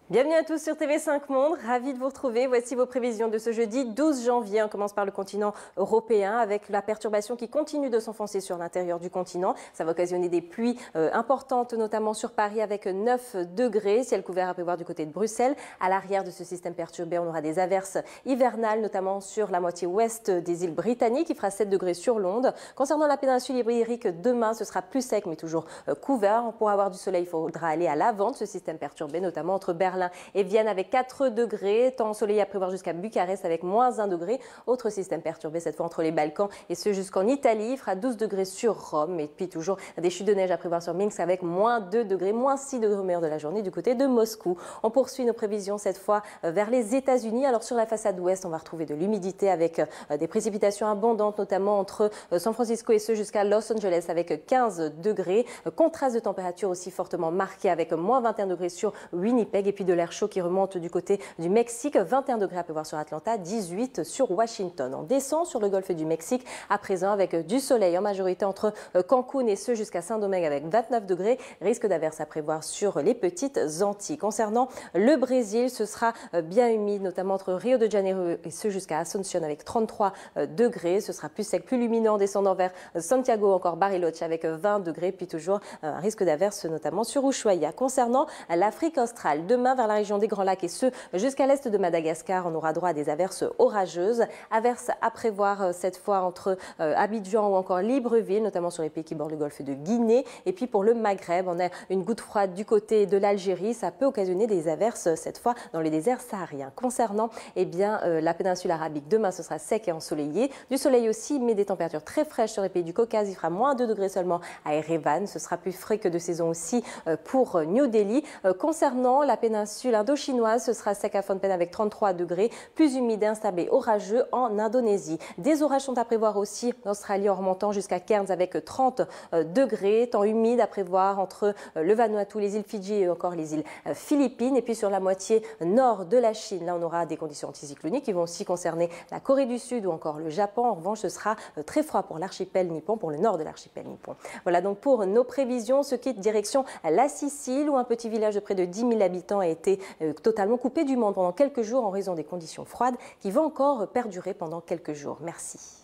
Bienvenue à tous sur TV5 Monde, ravi de vous retrouver. Voici vos prévisions de ce jeudi 12 janvier. On commence par le continent européen avec la perturbation qui continue de s'enfoncer sur l'intérieur du continent. Ça va occasionner des pluies importantes, notamment sur Paris avec 9 degrés. Ciel couvert à prévoir du côté de Bruxelles. À l'arrière de ce système perturbé, on aura des averses hivernales, notamment sur la moitié ouest des îles britanniques. Il fera 7 degrés sur l'onde. Concernant la péninsule ibérique, demain, ce sera plus sec mais toujours couvert. Pour avoir du soleil, il faudra aller à l'avant de ce système perturbé, notamment entre Berlin et Vienne avec 4 degrés. Temps ensoleillé à prévoir jusqu'à Bucarest avec moins 1 degré. Autre système perturbé cette fois entre les Balkans et ce jusqu'en Italie. Il fera 12 degrés sur Rome et puis toujours des chutes de neige à prévoir sur Minsk avec moins 2 degrés, moins 6 degrés au meilleur de la journée du côté de Moscou. On poursuit nos prévisions cette fois vers les États-Unis. Alors sur la façade ouest, on va retrouver de l'humidité avec des précipitations abondantes, notamment entre San Francisco et ce jusqu'à Los Angeles avec 15 degrés. Contraste de température aussi fortement marqué avec moins 21 degrés sur Winnipeg et puis de l'air chaud qui remonte du côté du Mexique. 21 degrés à prévoir sur Atlanta, 18 sur Washington. On descend sur le golfe du Mexique à présent avec du soleil en majorité entre Cancun et ce jusqu'à Saint-Domingue avec 29 degrés. Risque d'averse à prévoir sur les petites Antilles. Concernant le Brésil, ce sera bien humide, notamment entre Rio de Janeiro et ce jusqu'à Asunción avec 33 degrés. Ce sera plus sec, plus lumineux en descendant vers Santiago, encore Bariloche avec 20 degrés. Puis toujours un risque d'averse, notamment sur Ushuaia. Concernant l'Afrique australe, demain vers la région des Grands Lacs et ce jusqu'à l'est de Madagascar, on aura droit à des averses orageuses. Averses à prévoir cette fois entre Abidjan ou encore Libreville, notamment sur les pays qui bordent le golfe de Guinée. Et puis pour le Maghreb, on a une goutte froide du côté de l'Algérie. Ça peut occasionner des averses cette fois dans les déserts sahariens. Concernant la péninsule arabique, demain ce sera sec et ensoleillé. Du soleil aussi, mais des températures très fraîches sur les pays du Caucase. Il fera moins 2 degrés seulement à Erevan. Ce sera plus frais que de saison aussi pour New Delhi. Concernant la péninsule indo-chinoise, ce sera sec à Phnom Penh avec 33 degrés, plus humide, instable et orageux en Indonésie. Des orages sont à prévoir aussi en Australie en remontant jusqu'à Cairns avec 30 degrés. Temps humide à prévoir entre le Vanuatu, les îles Fidji et encore les îles Philippines. Et puis sur la moitié nord de la Chine, là on aura des conditions anticycloniques qui vont aussi concerner la Corée du Sud ou encore le Japon. En revanche, ce sera très froid pour l'archipel nippon, pour le nord de l'archipel nippon. Voilà donc pour nos prévisions. On se quitte direction la Sicile où un petit village de près de 10 000 habitants a été totalement coupé du monde pendant quelques jours en raison des conditions froides qui vont encore perdurer pendant quelques jours. Merci.